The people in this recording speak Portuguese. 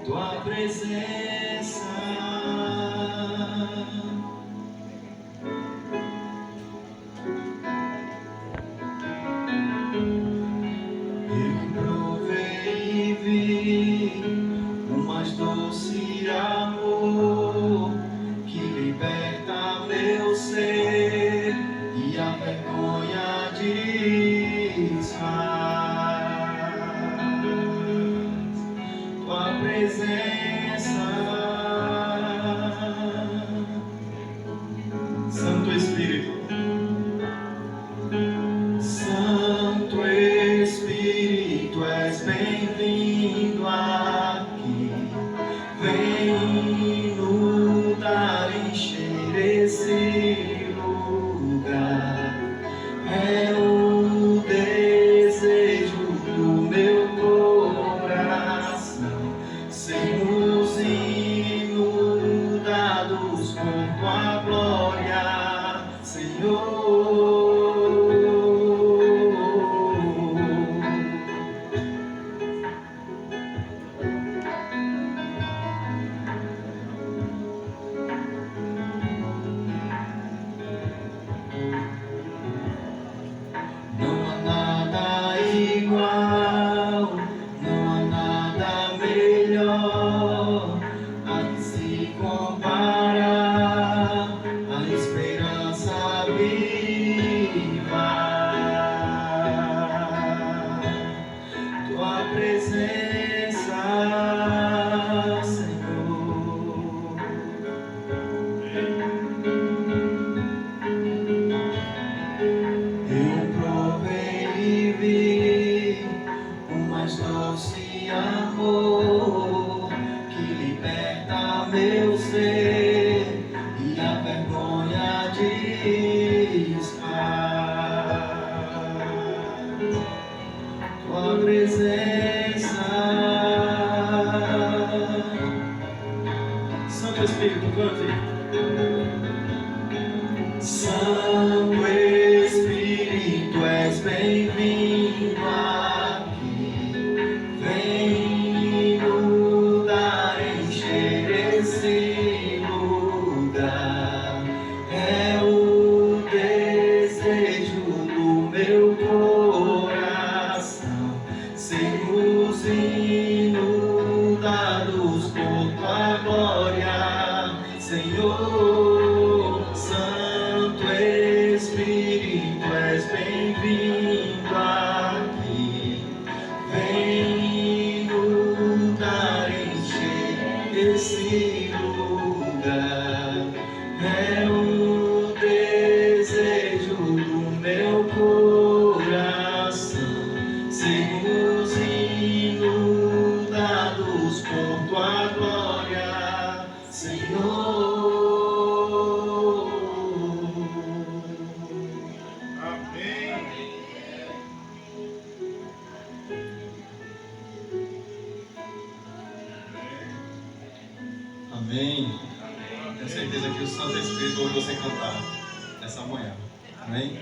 tua presença. Eu provei e vi o mais doce amor que liberta meu ser e a vergonha desfaz. Tua presença, Santo Espírito. Santo Espírito, és bem-vindo aqui. Vem inundar, encher esse lugar. É o desejo do meu coração. Sermos inundados com tua glória, Senhor. Não há nada igual, não há nada melhor a que se compara a esperança viva. Tua presença, Senhor. Eu provei e vi o mais doce amor que liberta meu ser e a vergonha desfaz. Tua presença, Santo Espírito, cante. Santo Espírito, és bem-vindo aqui. Vem inundar, encher esse lugar. É o desejo do meu coração. Sermos inundados por tua glória, Senhor. Santo Espírito, és bem-vindo aqui. Vem inundar, encher esse lugar. É o desejo do meu coração. Sermos inundados por tua glória, Senhor. Amém. Tenho certeza que o Santo Espírito ouve você cantar essa manhã. Amém.